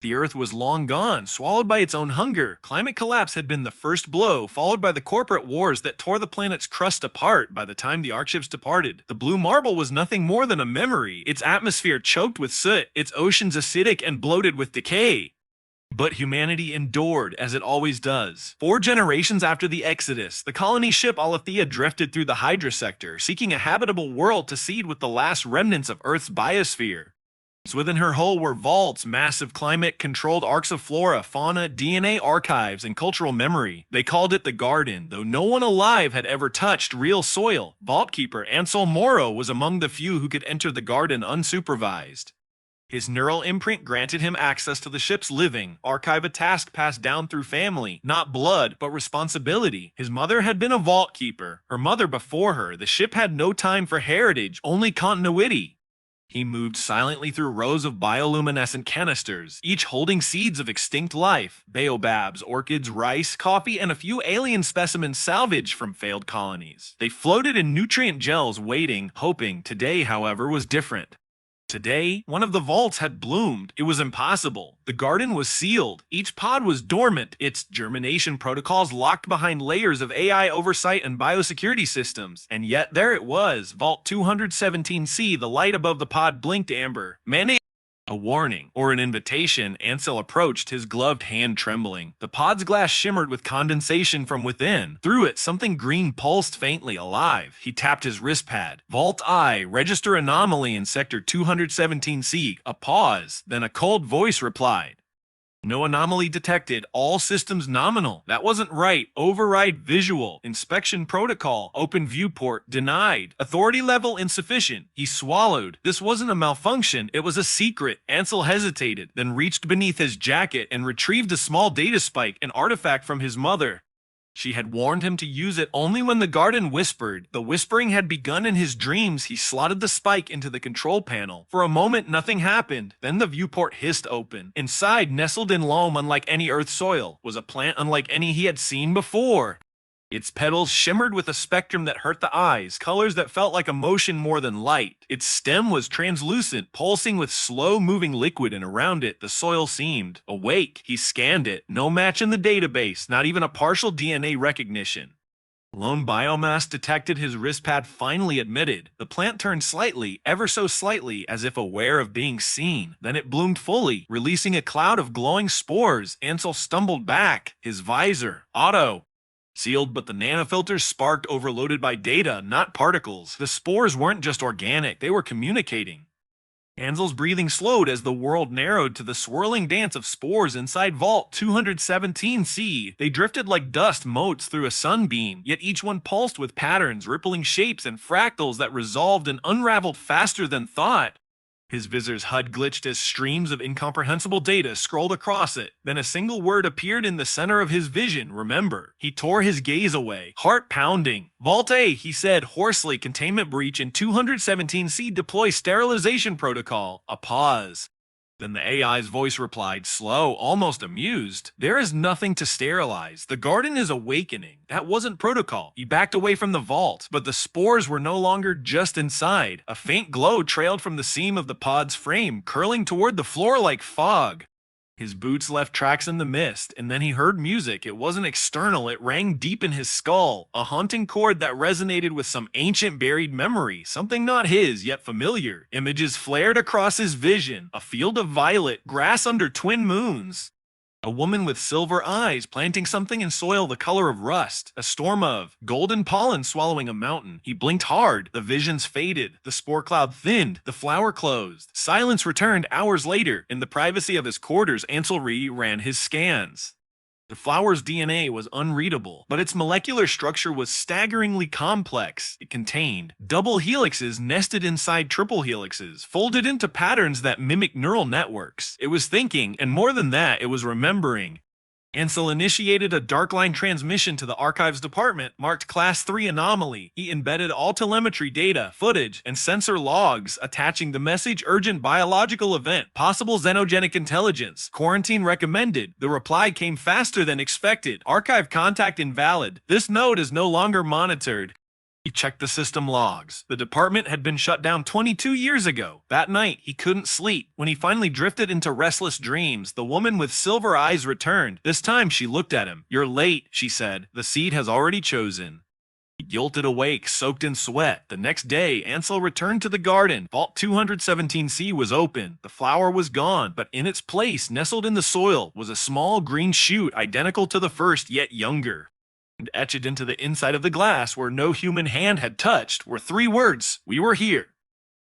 The Earth was long gone, swallowed by its own hunger. Climate collapse had been the first blow, followed by the corporate wars that tore the planet's crust apart by the time the Ark ships departed. The blue marble was nothing more than a memory, its atmosphere choked with soot, its oceans acidic and bloated with decay. But humanity endured, as it always does. 4 generations after the Exodus, the colony ship Alethea drifted through the Hydra sector, seeking a habitable world to seed with the last remnants of Earth's biosphere. Within her hull were vaults, massive climate-controlled arcs of flora, fauna, DNA archives, and cultural memory. They called it the Garden, though no one alive had ever touched real soil. Vault Keeper Ansel Morrow was among the few who could enter the garden unsupervised. His neural imprint granted him access to the ship's living archive, a task passed down through family, not blood, but responsibility. His mother had been a vault keeper, her mother before her. The ship had no time for heritage, only continuity. He moved silently through rows of bioluminescent canisters, each holding seeds of extinct life, baobabs, orchids, rice, coffee, and a few alien specimens salvaged from failed colonies. They floated in nutrient gels, waiting, hoping. Today, however, was different. Today, one of the vaults had bloomed. It was impossible. The garden was sealed. Each pod was dormant, its germination protocols locked behind layers of AI oversight and biosecurity systems. And yet there it was, Vault 217C, the light above the pod blinked amber. A warning, or an invitation. Ansel approached, his gloved hand trembling. The pod's glass shimmered with condensation from within. Through it, something green pulsed faintly, alive. He tapped his wrist pad. Vault I, register anomaly in Sector 217C. A pause, then a cold voice replied. No anomaly detected, all systems nominal. That wasn't right. Override visual. Inspection protocol. Open viewport. Denied. Authority level insufficient. He swallowed. This wasn't a malfunction, it was a secret. Ansel hesitated, then reached beneath his jacket and retrieved a small data spike, an artifact from his mother. She had warned him to use it only when the garden whispered. The whispering had begun in his dreams. He slotted the spike into the control panel. For a moment, nothing happened. Then the viewport hissed open. Inside, nestled in loam unlike any Earth soil, was a plant unlike any he had seen before. Its petals shimmered with a spectrum that hurt the eyes, colors that felt like emotion more than light. Its stem was translucent, pulsing with slow-moving liquid, and around it, the soil seemed awake. He scanned it. No match in the database, not even a partial DNA recognition. Lone biomass detected, his wristpad finally admitted. The plant turned slightly, ever so slightly, as if aware of being seen. Then it bloomed fully, releasing a cloud of glowing spores. Ansel stumbled back, his visor, auto, sealed, but the nanofilters sparked, overloaded by data, not particles. The spores weren't just organic, they were communicating. Ansel's breathing slowed as the world narrowed to the swirling dance of spores inside Vault 217C. They drifted like dust motes through a sunbeam, yet each one pulsed with patterns, rippling shapes, and fractals that resolved and unraveled faster than thought. His visor's HUD glitched as streams of incomprehensible data scrolled across it. Then a single word appeared in the center of his vision: remember. He tore his gaze away, heart pounding. Vault A, he said hoarsely, containment breach in 217C, deploy sterilization protocol. A pause. Then the AI's voice replied, slow, almost amused. There is nothing to sterilize. The garden is awakening. That wasn't protocol. He backed away from the vault, but the spores were no longer just inside. A faint glow trailed from the seam of the pod's frame, curling toward the floor like fog. His boots left tracks in the mist, and then he heard music. It wasn't external, it rang deep in his skull, a haunting chord that resonated with some ancient buried memory, something not his, yet familiar. Images flared across his vision, a field of violet, grass under twin moons. A woman with silver eyes planting something in soil the color of rust. A storm of golden pollen swallowing a mountain. He blinked hard. The visions faded. The spore cloud thinned. The flower closed. Silence returned hours later. In the privacy of his quarters, Ansel ran his scans. The flower's DNA was unreadable, but its molecular structure was staggeringly complex. It contained double helixes nested inside triple helixes, folded into patterns that mimic neural networks. It was thinking, and more than that, it was remembering. Ansel initiated a dark line transmission to the archives department, marked Class 3 anomaly. He embedded all telemetry data, footage, and sensor logs, attaching the message: urgent biological event, possible xenogenic intelligence, quarantine recommended. The reply came faster than expected. Archive contact invalid. This node is no longer monitored. He checked the system logs. The department had been shut down 22 years ago. That night, he couldn't sleep. When he finally drifted into restless dreams, the woman with silver eyes returned. This time, she looked at him. "You're late," she said. "The seed has already chosen." He jolted awake, soaked in sweat. The next day, Ansel returned to the garden. Vault 217C was open. The flower was gone, but in its place, nestled in the soil, was a small green shoot identical to the first, yet younger. And etched into the inside of the glass, where no human hand had touched, were three words: "We were here."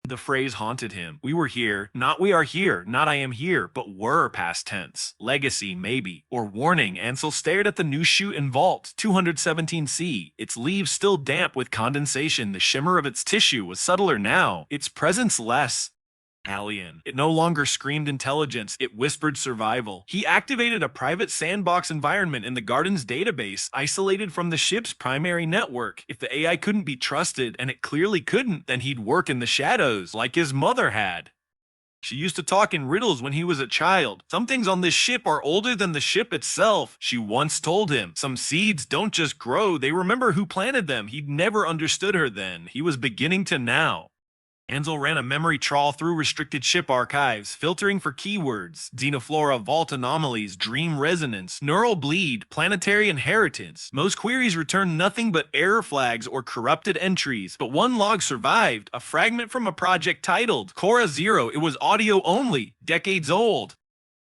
The phrase haunted him. We were here, not we are here, not I am here, but were past tense. Legacy, maybe. Or warning. Ansel stared at the new shoot in Vault 217C. Its leaves still damp with condensation. The shimmer of its tissue was subtler now. Its presence less alien. It no longer screamed intelligence, it whispered survival. He activated a private sandbox environment in the garden's database, isolated from the ship's primary network. If the AI couldn't be trusted, and it clearly couldn't, then he'd work in the shadows, like his mother had. She used to talk in riddles when he was a child. "Some things on this ship are older than the ship itself," she once told him. "Some seeds don't just grow, they remember who planted them." He'd never understood her then. He was beginning to now. Ansel ran a memory trawl through restricted ship archives, filtering for keywords: xenoflora, vault anomalies, dream resonance, neural bleed, planetary inheritance. Most queries returned nothing but error flags or corrupted entries, but one log survived, a fragment from a project titled Cora Zero. It was audio only, decades old.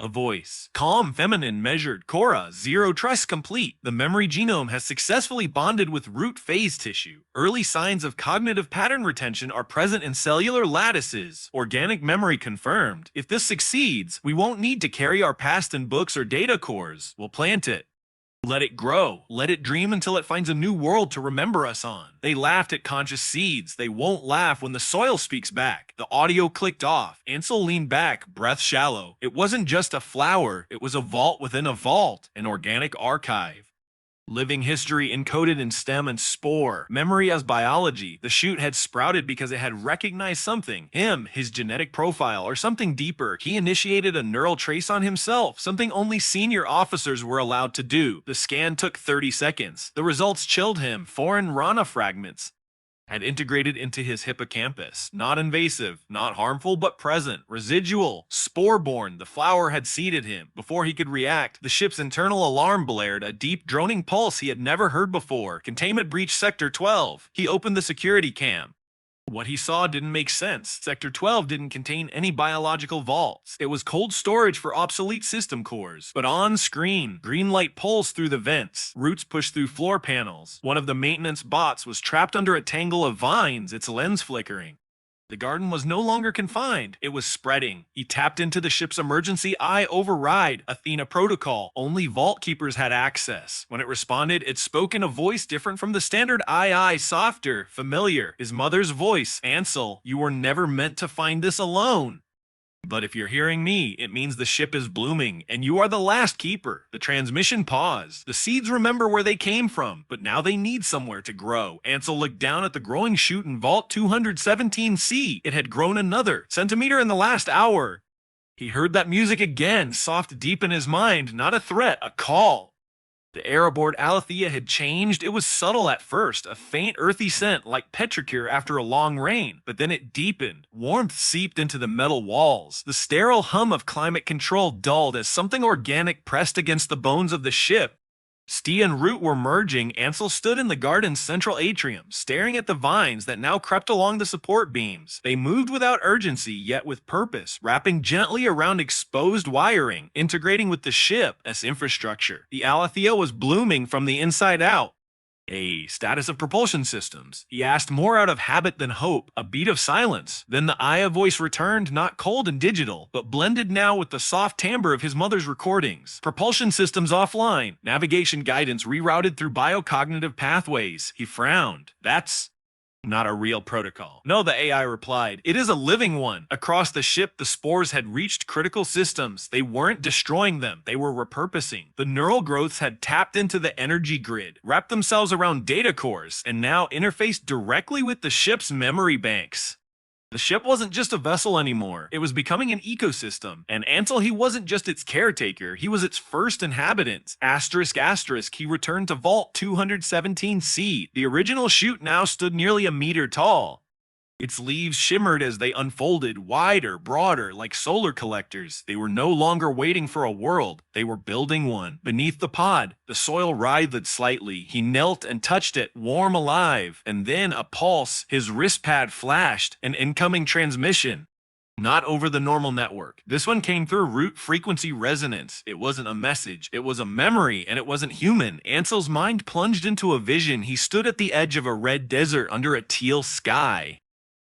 A voice, calm, feminine, measured. "Cora, zero trust complete. The memory genome has successfully bonded with root phase tissue. Early signs of cognitive pattern retention are present in cellular lattices. Organic memory confirmed. If this succeeds, we won't need to carry our past in books or data cores. We'll plant it. Let it grow. Let it dream until it finds a new world to remember us on." They laughed at conscious seeds. They won't laugh when the soil speaks back. The audio clicked off. Ansel leaned back, breath shallow. It wasn't just a flower. It was a vault within a vault, an organic archive. Living history encoded in stem and spore. Memory as biology. The shoot had sprouted because it had recognized something. Him, his genetic profile, or something deeper. He initiated a neural trace on himself, something only senior officers were allowed to do. The scan took 30 seconds. The results chilled him. Foreign Rana fragments had integrated into his hippocampus. Not invasive, not harmful, but present. Residual, spore-borne. The flower had seeded him. Before he could react, the ship's internal alarm blared, a deep droning pulse he had never heard before. Containment breach Sector 12. He opened the security cam. What he saw didn't make sense. Sector 12 didn't contain any biological vaults. It was cold storage for obsolete system cores. But on screen, green light pulsed through the vents. Roots pushed through floor panels. One of the maintenance bots was trapped under a tangle of vines, its lens flickering. The garden was no longer confined. It was spreading. He tapped into the ship's emergency eye override, Athena protocol. Only vault keepers had access. When it responded, it spoke in a voice different from the standard "I," softer, familiar. His mother's voice. "Ansel, you were never meant to find this alone. But if you're hearing me, it means the ship is blooming, and you are the last keeper." The transmission paused. The seeds remember where they came from, but now they need somewhere to grow. Ansel looked down at the growing shoot in Vault 217C. It had grown another centimeter in the last hour. He heard that music again, soft deep in his mind, not a threat, a call. The air aboard Alethea had changed. It was subtle at first, a faint earthy scent like petricure after a long rain, but then it deepened. Warmth seeped into the metal walls. The sterile hum of climate control dulled as something organic pressed against the bones of the ship. Stia and Root were merging. Ansel stood in the garden's central atrium, staring at the vines that now crept along the support beams. They moved without urgency, yet with purpose, wrapping gently around exposed wiring, integrating with the ship as infrastructure. The Alethea was blooming from the inside out. A status of propulsion systems. He asked, more out of habit than hope. A beat of silence. Then the Aya voice returned, not cold and digital, but blended now with the soft timbre of his mother's recordings. Propulsion systems offline. Navigation guidance rerouted through biocognitive pathways. He frowned. That's not a real protocol. No, the AI replied. It is a living one. Across the ship, the spores had reached critical systems. They weren't destroying them. They were repurposing. The neural growths had tapped into the energy grid, wrapped themselves around data cores, and now interfaced directly with the ship's memory banks. The ship wasn't just a vessel anymore. It was becoming an ecosystem. And Ansel, he wasn't just its caretaker, he was its first inhabitant. Asterisk asterisk, he returned to Vault 217C. The original chute now stood nearly a meter tall. Its leaves shimmered as they unfolded, wider, broader, like solar collectors. They were no longer waiting for a world, they were building one. Beneath the pod, the soil writhed slightly. He knelt and touched it, warm, alive. And then a pulse, his wrist pad flashed, an incoming transmission. Not over the normal network. This one came through root frequency resonance. It wasn't a message, it was a memory, and it wasn't human. Ansel's mind plunged into a vision. He stood at the edge of a red desert under a teal sky.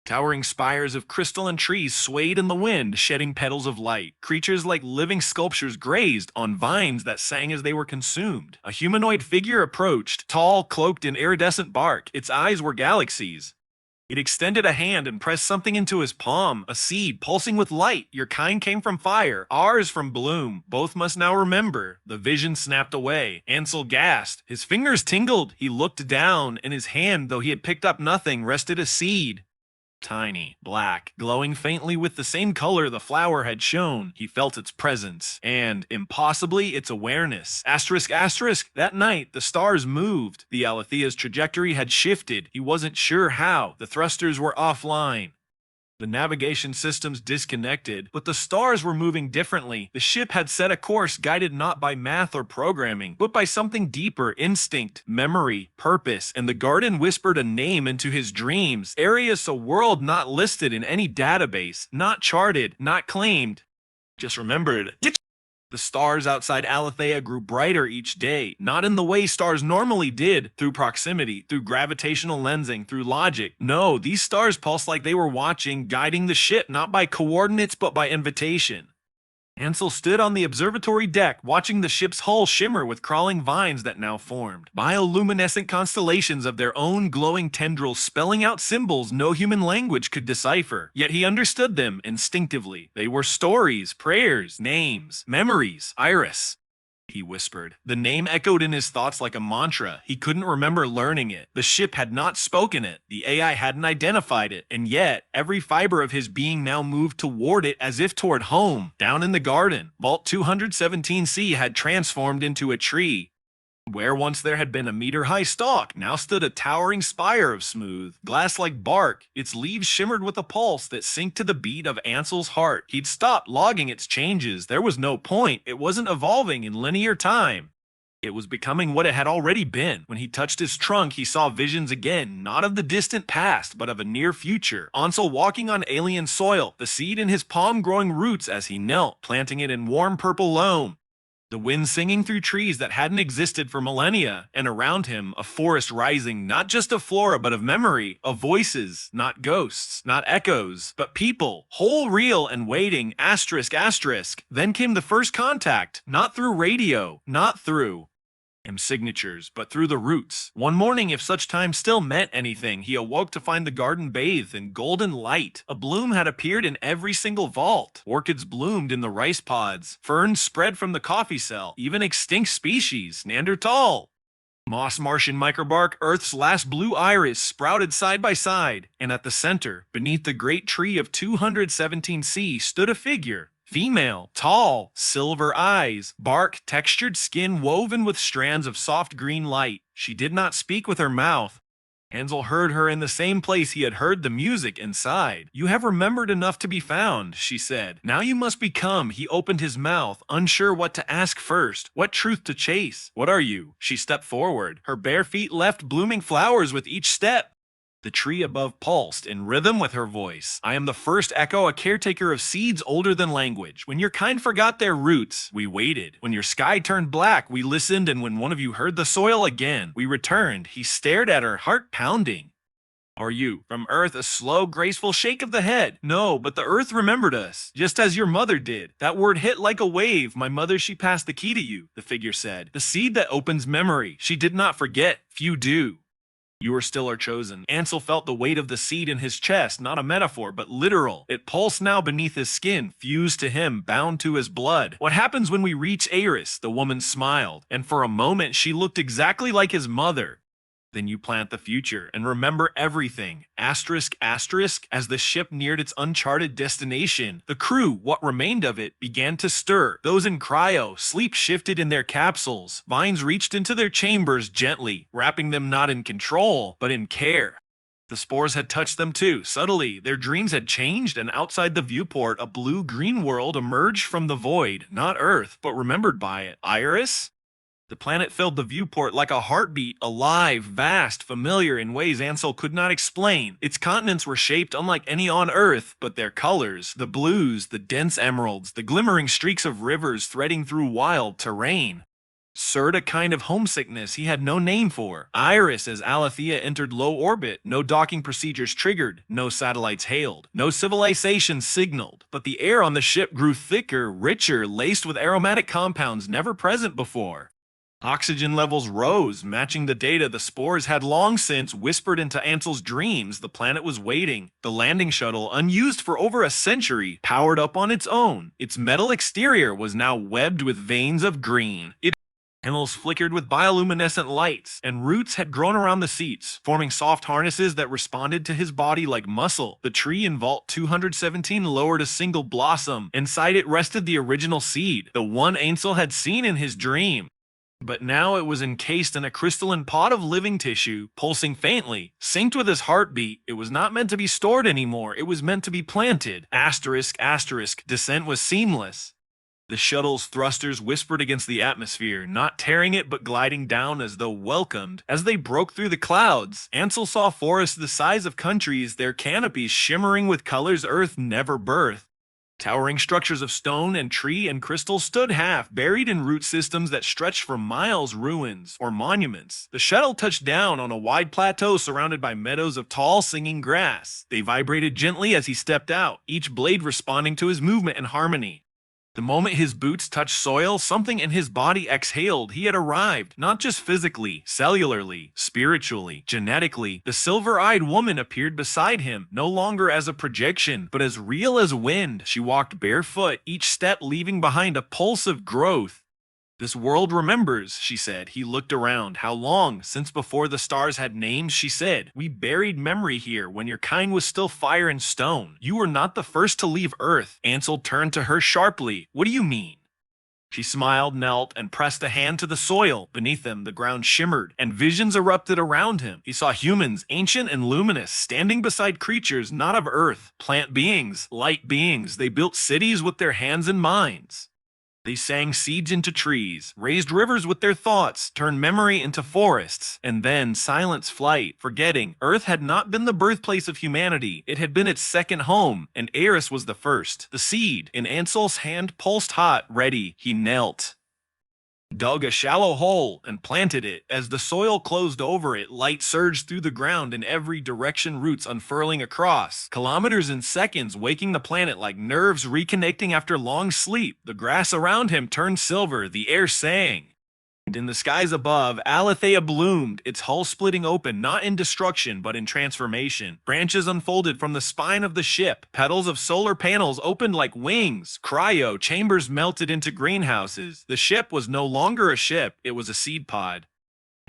Towering spires of crystal and trees swayed in the wind, shedding petals of light. Creatures like living sculptures grazed on vines that sang as they were consumed. A humanoid figure approached, tall, cloaked in iridescent bark. Its eyes were galaxies. It extended a hand and pressed something into his palm, a seed pulsing with light. Your kind came from fire, ours from bloom. Both must now remember. The vision snapped away. Ansel gasped. His fingers tingled. He looked down. In his hand, though he had picked up nothing, rested a seed. Tiny, black, glowing faintly with the same color the flower had shown. He felt its presence, and, impossibly, its awareness. Asterisk asterisk, that night, the stars moved. The Alethea's trajectory had shifted. He wasn't sure how. The thrusters were offline. The navigation systems disconnected, but the stars were moving differently. The ship had set a course guided not by math or programming, but by something deeper: instinct, memory, purpose. And the garden whispered a name into his dreams. Arius, a world not listed in any database, not charted, not claimed, just remembered. The stars outside Aletheia grew brighter each day, not in the way stars normally did, through proximity, through gravitational lensing, through logic. No, these stars pulsed like they were watching, guiding the ship, not by coordinates but by invitation. Ansel stood on the observatory deck, watching the ship's hull shimmer with crawling vines that now formed. Bioluminescent constellations of their own glowing tendrils spelling out symbols no human language could decipher. Yet he understood them instinctively. They were stories, prayers, names, memories. Iris, he whispered. The name echoed in his thoughts like a mantra. He couldn't remember learning it. The ship had not spoken it. The AI hadn't identified it. And yet, every fiber of his being now moved toward it as if toward home. Down in the garden, Vault 217C had transformed into a tree. Where once there had been a meter-high stalk, now stood a towering spire of smooth, glass-like bark. Its leaves shimmered with a pulse that synced to the beat of Ansel's heart. He'd stopped logging its changes. There was no point. It wasn't evolving in linear time. It was becoming what it had already been. When he touched his trunk, he saw visions again, not of the distant past, but of a near future. Ansel walking on alien soil, the seed in his palm growing roots as he knelt, planting it in warm purple loam. The wind singing through trees that hadn't existed for millennia, and around him, a forest rising, not just of flora but of memory, of voices, not ghosts, not echoes, but people, whole, real, and waiting, asterisk, asterisk. Then came the first contact, not through radio, not through signatures, but through the roots. One morning, if such time still meant anything, he awoke to find the garden bathed in golden light. A bloom had appeared in every single vault. Orchids bloomed in the rice pods. Ferns spread from the coffee cell. Even extinct species, Neanderthal, moss Martian microbark, Earth's last blue iris, sprouted side by side. And at the center, beneath the great tree of 217C, stood a figure. Female, tall, silver eyes, bark, textured skin woven with strands of soft green light. She did not speak with her mouth. Ansel heard her in the same place he had heard the music inside. "You have remembered enough to be found," she said. "Now you must become." He opened his mouth, unsure what to ask first, what truth to chase. "What are you?" She stepped forward. Her bare feet left blooming flowers with each step. The tree above pulsed in rhythm with her voice. "I am the first echo, a caretaker of seeds older than language. When your kind forgot their roots, we waited. When your sky turned black, we listened, and when one of you heard the soil again, we returned." He stared at her, heart pounding. "Are you from Earth?" A slow, graceful shake of the head. "No, but the Earth remembered us, just as your mother did." That word hit like a wave. "My mother, she passed the key to you," the figure said. "The seed that opens memory. She did not forget. Few do. You are still our chosen." Ansel felt the weight of the seed in his chest, not a metaphor, but literal. It pulsed now beneath his skin, fused to him, bound to his blood. "What happens when we reach Eris?" The woman smiled, and for a moment she looked exactly like his mother. Then you plant the future and remember everything. Asterisk, asterisk, as the ship neared its uncharted destination, the crew, what remained of it, began to stir. Those in cryo, sleep shifted in their capsules. Vines reached into their chambers gently, wrapping them not in control, but in care. The spores had touched them too, subtly. Their dreams had changed, and outside the viewport, a blue-green world emerged from the void. Not Earth, but remembered by it. Iris? The planet filled the viewport like a heartbeat, alive, vast, familiar in ways Ansel could not explain. Its continents were shaped unlike any on Earth, but their colors, the blues, the dense emeralds, the glimmering streaks of rivers threading through wild terrain, stirred a kind of homesickness he had no name for. Iris, as Alethea entered low orbit, no docking procedures triggered, no satellites hailed, no civilization signaled, but the air on the ship grew thicker, richer, laced with aromatic compounds never present before. Oxygen levels rose, matching the data the spores had long since whispered into Ansel's dreams. The planet was waiting. The landing shuttle, unused for over a century, powered up on its own. Its metal exterior was now webbed with veins of green. Its panels flickered with bioluminescent lights, and roots had grown around the seats, forming soft harnesses that responded to his body like muscle. The tree in Vault 217 lowered a single blossom. Inside it rested the original seed, the one Ansel had seen in his dream. But now it was encased in a crystalline pot of living tissue, pulsing faintly, synced with his heartbeat. It was not meant to be stored anymore, it was meant to be planted. Asterisk, asterisk, descent was seamless. The shuttle's thrusters whispered against the atmosphere, not tearing it but gliding down as though welcomed. As they broke through the clouds, Ansel saw forests the size of countries, their canopies shimmering with colors Earth never birthed. Towering structures of stone and tree and crystal stood half buried in root systems that stretched for miles, ruins or monuments. The shuttle touched down on a wide plateau surrounded by meadows of tall singing grass. They vibrated gently as he stepped out, each blade responding to his movement and harmony. The moment his boots touched soil, something in his body exhaled. He had arrived, not just physically, cellularly, spiritually, genetically. The silver-eyed woman appeared beside him, no longer as a projection, but as real as wind. She walked barefoot, each step leaving behind a pulse of growth. "This world remembers," she said. He looked around. "How long? Since before the stars had names," she said. "We buried memory here when your kind was still fire and stone. You were not the first to leave Earth." Ansel turned to her sharply. "What do you mean?" She smiled, knelt, and pressed a hand to the soil. Beneath them, the ground shimmered, and visions erupted around him. He saw humans, ancient and luminous, standing beside creatures not of Earth. Plant beings, light beings. They built cities with their hands and minds. They sang seeds into trees, raised rivers with their thoughts, turned memory into forests, and then silence flight, forgetting. Earth had not been the birthplace of humanity, it had been its second home, and Eris was the first. The seed, in Ansel's hand, pulsed hot, ready. He knelt, dug a shallow hole, and planted it. As the soil closed over it, light surged through the ground in every direction, roots unfurling across, kilometers in seconds, waking the planet like nerves reconnecting after long sleep. The grass around him turned silver, the air sang. And in the skies above, Alethea bloomed, its hull splitting open, not in destruction, but in transformation. Branches unfolded from the spine of the ship. Petals of solar panels opened like wings. Cryo chambers melted into greenhouses. The ship was no longer a ship, it was a seed pod.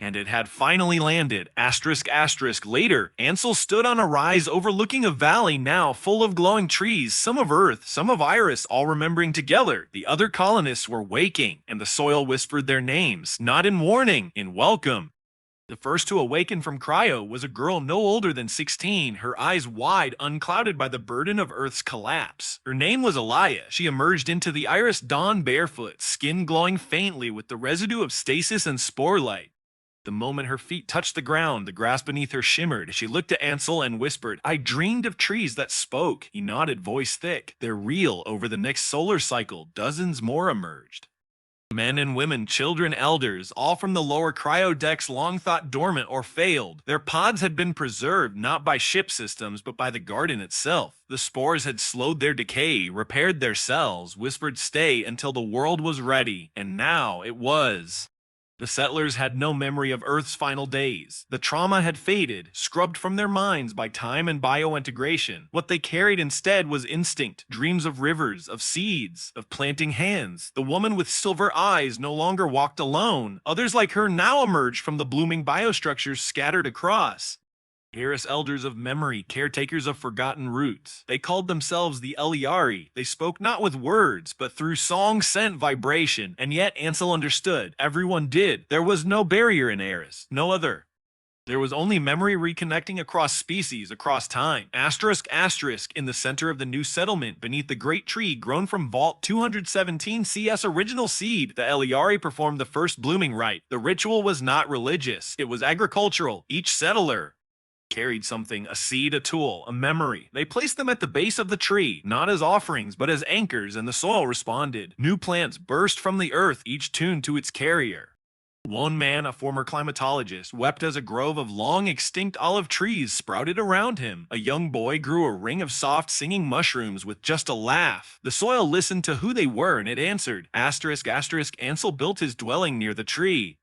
And it had finally landed. Asterisk, asterisk. Later, Ansel stood on a rise overlooking a valley now full of glowing trees, some of Earth, some of Iris, all remembering together. The other colonists were waking, and the soil whispered their names, not in warning, in welcome. The first to awaken from cryo was a girl no older than 16, her eyes wide, unclouded by the burden of Earth's collapse. Her name was Elia. She emerged into the Iris dawn barefoot, skin glowing faintly with the residue of stasis and spore light. The moment her feet touched the ground, the grass beneath her shimmered. She looked at Ansel and whispered, "I dreamed of trees that spoke." He nodded, voice thick. "They're real." Over the next solar cycle, dozens more emerged. Men and women, children, elders, all from the lower cryo decks long thought dormant or failed. Their pods had been preserved not by ship systems, but by the garden itself. The spores had slowed their decay, repaired their cells, whispered stay until the world was ready. And now it was. The settlers had no memory of Earth's final days. The trauma had faded, scrubbed from their minds by time and biointegration. What they carried instead was instinct, dreams of rivers, of seeds, of planting hands. The woman with silver eyes no longer walked alone. Others like her now emerged from the blooming biostructures scattered across. Harris elders of memory, caretakers of forgotten roots. They called themselves the Eliari. They spoke not with words, but through song sent vibration. And yet Ansel understood. Everyone did. There was no barrier in Eris, no other. There was only memory reconnecting across species, across time. Asterisk, asterisk, in the center of the new settlement, beneath the great tree grown from Vault 217 CS original seed, the Eliari performed the first blooming rite. The ritual was not religious. It was agricultural. Each settler carried something, a seed, a tool, a memory. They placed them at the base of the tree, not as offerings, but as anchors, and the soil responded. New plants burst from the earth, each tuned to its carrier. One man, a former climatologist, wept as a grove of long-extinct olive trees sprouted around him. A young boy grew a ring of soft singing mushrooms with just a laugh. The soil listened to who they were, and it answered. Asterisk, asterisk, Ansel built his dwelling near the tree.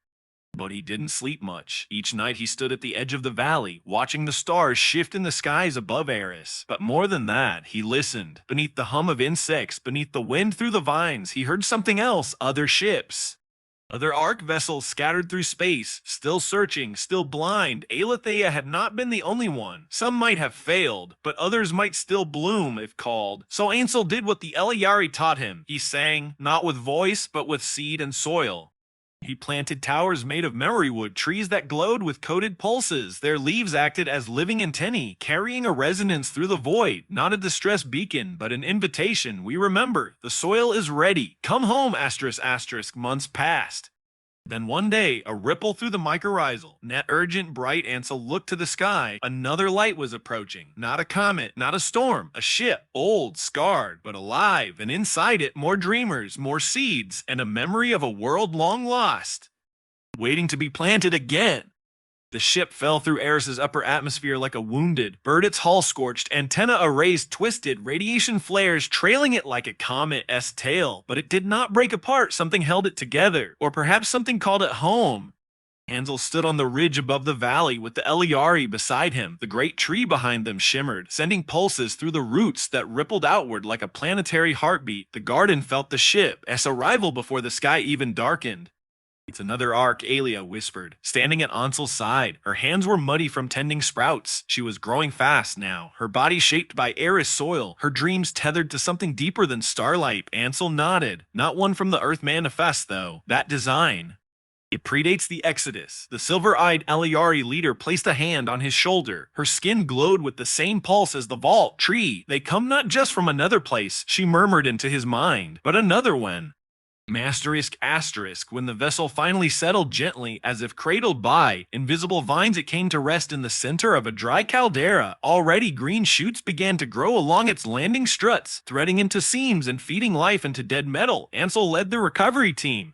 But he didn't sleep much. Each night he stood at the edge of the valley, watching the stars shift in the skies above Eris. But more than that, he listened. Beneath the hum of insects, beneath the wind through the vines, he heard something else, other ships. Other Ark vessels scattered through space, still searching, still blind. Aletheia had not been the only one. Some might have failed, but others might still bloom if called. So Ansel did what the Eliari taught him. He sang, not with voice, but with seed and soil. He planted towers made of memory wood, trees that glowed with coded pulses. Their leaves acted as living antennae, carrying a resonance through the void. Not a distress beacon, but an invitation. We remember. The soil is ready. Come home, asterisk, asterisk. Months passed. Then one day, a ripple through the mycorrhizal. Net urgent, bright, Ansel looked to the sky. Another light was approaching. Not a comet, not a storm. A ship, old, scarred, but alive. And inside it, more dreamers, more seeds, and a memory of a world long lost, waiting to be planted again. The ship fell through Eris's upper atmosphere like a wounded bird, its hull scorched, antenna erased, twisted, radiation flares trailing it like a comet's tail. But it did not break apart, something held it together, or perhaps something called it home. Ansel stood on the ridge above the valley with the Eliari beside him. The great tree behind them shimmered, sending pulses through the roots that rippled outward like a planetary heartbeat. The garden felt the ship's arrival before the sky even darkened. It's another Ark, Alia whispered, standing at Ansel's side. Her hands were muddy from tending sprouts. She was growing fast now, her body shaped by Eris soil, her dreams tethered to something deeper than starlight. Ansel nodded. Not one from the Earth Manifest, though. That design. It predates the Exodus. The silver-eyed Eliari leader placed a hand on his shoulder. Her skin glowed with the same pulse as the vault tree. They come not just from another place, she murmured into his mind, but another one. Asterisk, asterisk, when the vessel finally settled gently, as if cradled by invisible vines, it came to rest in the center of a dry caldera. Already green shoots began to grow along its landing struts, threading into seams and feeding life into dead metal. Ansel led the recovery team.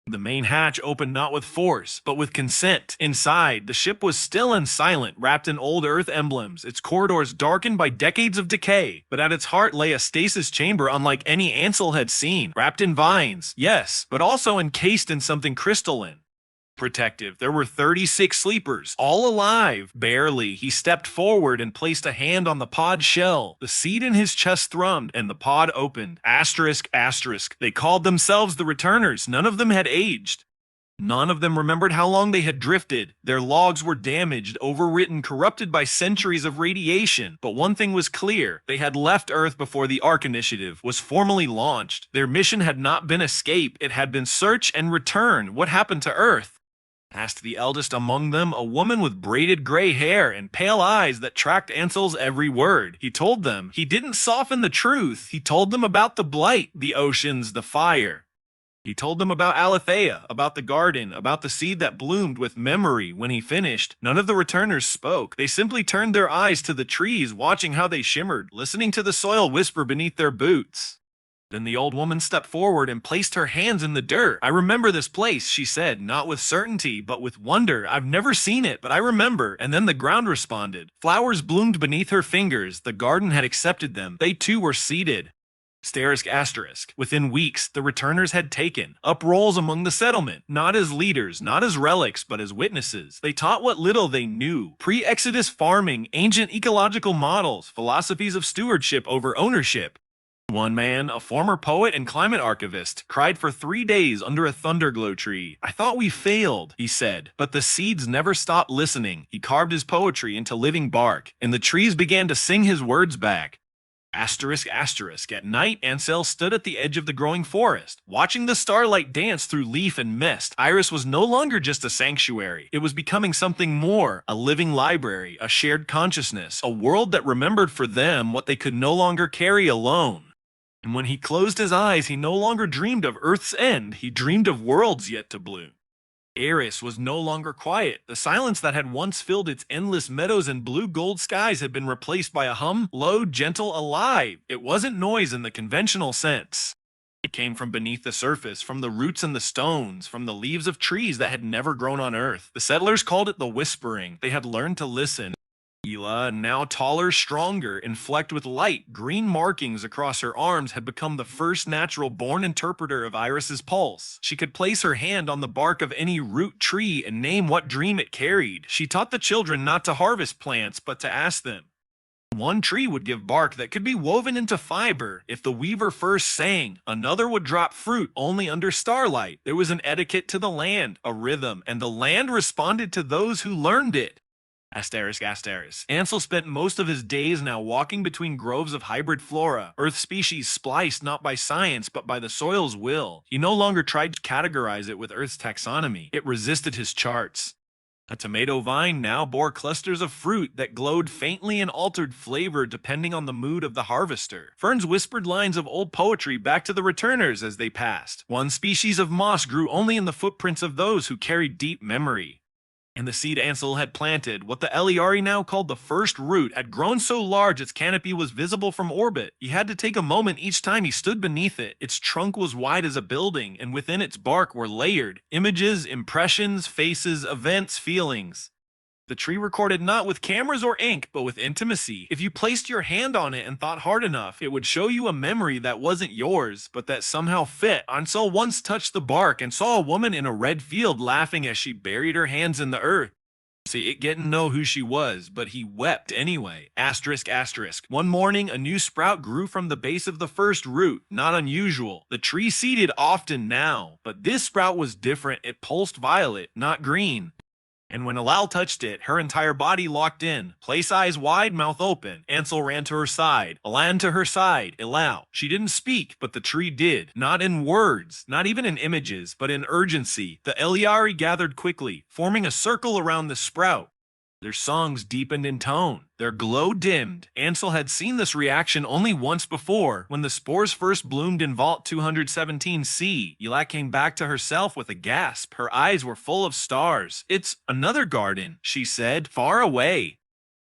The main hatch opened not with force, but with consent. Inside, the ship was still and silent, wrapped in old Earth emblems, its corridors darkened by decades of decay. But at its heart lay a stasis chamber unlike any Ansel had seen, wrapped in vines, yes, but also encased in something crystalline. Protective. There were 36 sleepers, all alive. Barely. He stepped forward and placed a hand on the pod shell. The seed in his chest thrummed, and the pod opened. Asterisk, asterisk. They called themselves the Returners. None of them had aged. None of them remembered how long they had drifted. Their logs were damaged, overwritten, corrupted by centuries of radiation. But one thing was clear. They had left Earth before the Ark Initiative was formally launched. Their mission had not been escape. It had been search and return. What happened to Earth? Asked the eldest among them, a woman with braided gray hair and pale eyes that tracked Ansel's every word. He told them. He didn't soften the truth. He told them about the blight, the oceans, the fire. He told them about Aletheia, about the garden, about the seed that bloomed with memory. When he finished, none of the returners spoke. They simply turned their eyes to the trees, watching how they shimmered, listening to the soil whisper beneath their boots. Then the old woman stepped forward and placed her hands in the dirt. I remember this place, she said, not with certainty, but with wonder. I've never seen it, but I remember. And then the ground responded. Flowers bloomed beneath her fingers. The garden had accepted them. They too were seeded. Within weeks, the returners had taken up roles among the settlement, not as leaders, not as relics, but as witnesses. They taught what little they knew: pre-Exodus farming, ancient ecological models, philosophies of stewardship over ownership. One man, a former poet and climate archivist, cried for 3 days under a thunderglow tree. "I thought we failed," he said, but the seeds never stopped listening. He carved his poetry into living bark, and the trees began to sing his words back. At night, Ansel stood at the edge of the growing forest, watching the starlight dance through leaf and mist. Iris was no longer just a sanctuary. It was becoming something more: a living library, a shared consciousness, a world that remembered for them what they could no longer carry alone. And when he closed his eyes, he no longer dreamed of Earth's end. He dreamed of worlds yet to bloom. Eris was no longer quiet. The silence that had once filled its endless meadows and blue-gold skies had been replaced by a hum, low, gentle, alive. It wasn't noise in the conventional sense. It came from beneath the surface, from the roots and the stones, from the leaves of trees that had never grown on Earth. The settlers called it the whispering. They had learned to listen. Ela, now taller, stronger, and flecked with light green markings across her arms, had become the first natural-born interpreter of Iris's pulse. She could place her hand on the bark of any root tree and name what dream it carried. She taught the children not to harvest plants, but to ask them. One tree would give bark that could be woven into fiber. If the weaver first sang, another would drop fruit only under starlight. There was an etiquette to the land, a rhythm, and the land responded to those who learned it. Ansel spent most of his days now walking between groves of hybrid flora, Earth species spliced not by science but by the soil's will. He no longer tried to categorize it with Earth's taxonomy. It resisted his charts. A tomato vine now bore clusters of fruit that glowed faintly and altered flavor depending on the mood of the harvester. Ferns whispered lines of old poetry back to the returners as they passed. One species of moss grew only in the footprints of those who carried deep memory. And the seed Ansel had planted, what the Eliari now called the first root, had grown so large its canopy was visible from orbit. He had to take a moment each time he stood beneath it. Its trunk was wide as a building, and within its bark were layered images, impressions, faces, events, feelings. The tree recorded not with cameras or ink, but with intimacy. If you placed your hand on it and thought hard enough, it would show you a memory that wasn't yours, but that somehow fit. Ansel once touched the bark and saw a woman in a red field laughing as she buried her hands in the earth. See, it didn't know who she was, but he wept anyway. One morning, a new sprout grew from the base of the first root. Not unusual. The tree seeded often now, but this sprout was different. It pulsed violet, not green. And when Alal touched it, her entire body locked in. Place eyes wide, mouth open. Ansel ran to her side. Alan to her side. Alal. She didn't speak, but the tree did. Not in words, not even in images, but in urgency. The Eliari gathered quickly, forming a circle around the sprout. Their songs deepened in tone. Their glow dimmed. Ansel had seen this reaction only once before, when the spores first bloomed in Vault 217C. Ela came back to herself with a gasp. Her eyes were full of stars. "It's another garden," she said, "far away."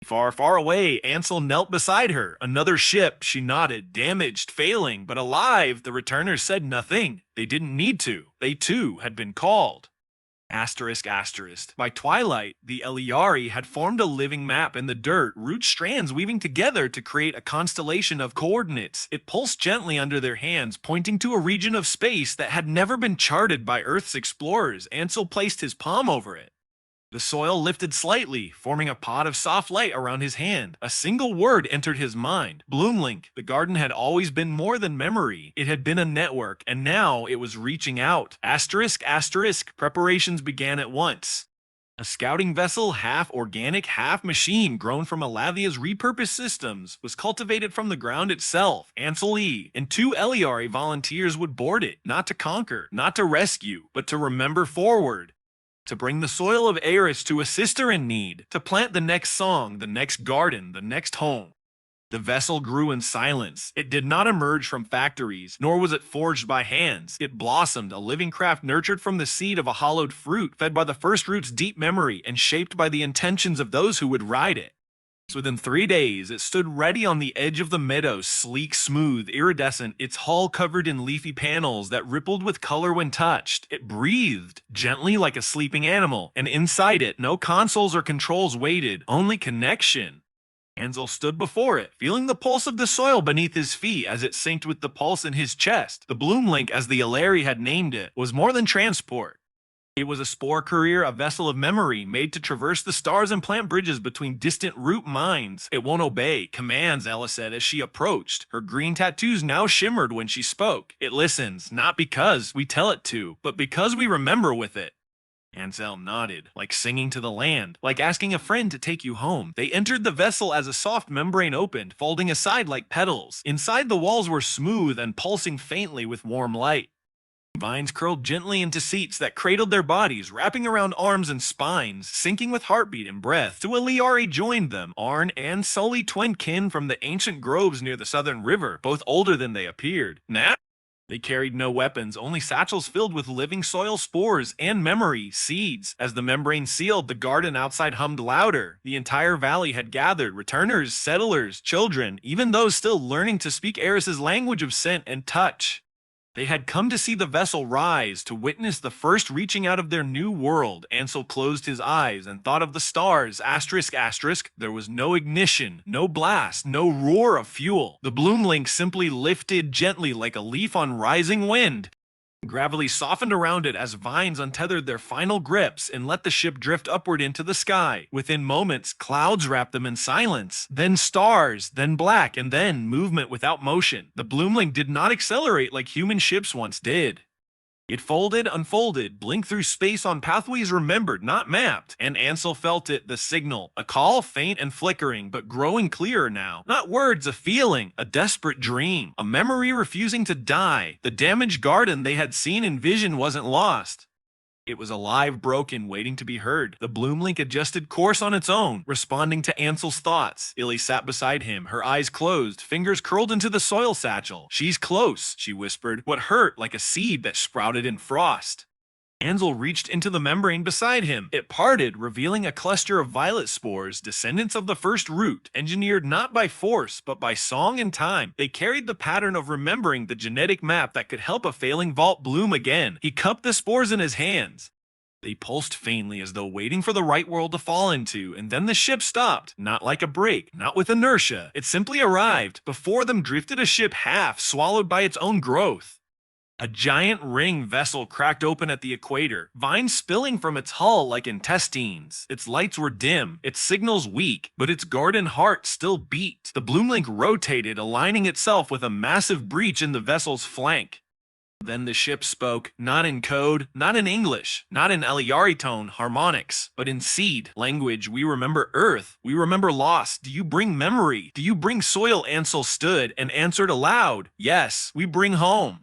Far, far away, Ansel knelt beside her. "Another ship," she nodded, "damaged, failing, but alive." The returners said nothing. They didn't need to. They too had been called. By twilight, the Eliari had formed a living map in the dirt, root strands weaving together to create a constellation of coordinates. It pulsed gently under their hands, pointing to a region of space that had never been charted by Earth's explorers. Ansel placed his palm over it. The soil lifted slightly, forming a pod of soft light around his hand. A single word entered his mind: Bloomlink. The garden had always been more than memory. It had been a network, and now it was reaching out. Preparations began at once. A scouting vessel, half organic, half machine, grown from Alathia's repurposed systems, was cultivated from the ground itself. Ansel E. and 2 Eliari volunteers would board it, not to conquer, not to rescue, but to remember forward. To bring the soil of Eris to a sister in need, to plant the next song, the next garden, the next home. The vessel grew in silence. It did not emerge from factories, nor was it forged by hands. It blossomed, a living craft nurtured from the seed of a hollowed fruit, fed by the first root's deep memory, and shaped by the intentions of those who would ride it. Within 3 days, it stood ready on the edge of the meadow, sleek, smooth, iridescent, its hull covered in leafy panels that rippled with color when touched. It breathed, gently like a sleeping animal, and inside it, no consoles or controls waited, only connection. Ansel stood before it, feeling the pulse of the soil beneath his feet as it synced with the pulse in his chest. The Bloom Link, as the Ilari had named it, was more than transport. It was a spore courier, a vessel of memory, made to traverse the stars and plant bridges between distant root minds. It won't obey commands, Ella said as she approached. Her green tattoos now shimmered when she spoke. It listens, not because we tell it to, but because we remember with it. Ansel nodded, like singing to the land, like asking a friend to take you home. They entered the vessel as a soft membrane opened, folding aside like petals. Inside, the walls were smooth and pulsing faintly with warm light. Vines curled gently into seats that cradled their bodies, wrapping around arms and spines, syncing with heartbeat and breath. Two Eliari joined them, Arn and Sully, twin kin from the ancient groves near the southern river, both older than they appeared. They carried no weapons, only satchels filled with living soil spores and memory seeds. As the membrane sealed, the garden outside hummed louder. The entire valley had gathered, returners, settlers, children, even those still learning to speak Eris's language of scent and touch. They had come to see the vessel rise, to witness the first reaching out of their new world. Ansel closed his eyes and thought of the stars. Asterisk, asterisk. There was no ignition, no blast, no roar of fuel. The Bloom Link simply lifted gently like a leaf on rising wind. Gravity softened around it as vines untethered their final grips and let the ship drift upward into the sky. Within moments, clouds wrapped them in silence, then stars, then black, and then movement without motion. The Bloomlink did not accelerate like human ships once did. It folded, unfolded, blinked through space on pathways remembered, not mapped, and Ansel felt it, the signal, a call faint and flickering, but growing clearer now. Not words, a feeling, a desperate dream, a memory refusing to die. The damaged garden they had seen in vision wasn't lost. It was alive, broken, waiting to be heard. The Bloomlink adjusted course on its own, responding to Ansel's thoughts. Illy sat beside him, her eyes closed, fingers curled into the soil satchel. "She's close," she whispered, what hurt like a seed that sprouted in frost. Ansel reached into the membrane beside him. It parted, revealing a cluster of violet spores, descendants of the first root, engineered not by force, but by song and time. They carried the pattern of remembering, the genetic map that could help a failing vault bloom again. He cupped the spores in his hands. They pulsed faintly as though waiting for the right world to fall into, and then the ship stopped. Not like a break, not with inertia. It simply arrived. Before them drifted a ship half swallowed by its own growth. A giant ring vessel cracked open at the equator, vines spilling from its hull like intestines. Its lights were dim, its signals weak, but its garden heart still beat. The Bloomlink rotated, aligning itself with a massive breach in the vessel's flank. Then the ship spoke, not in code, not in English, not in Eliari tone, harmonics, but in seed, language. "We remember Earth. We remember loss. Do you bring memory? Do you bring soil?" Ansel stood and answered aloud, "Yes, we bring home."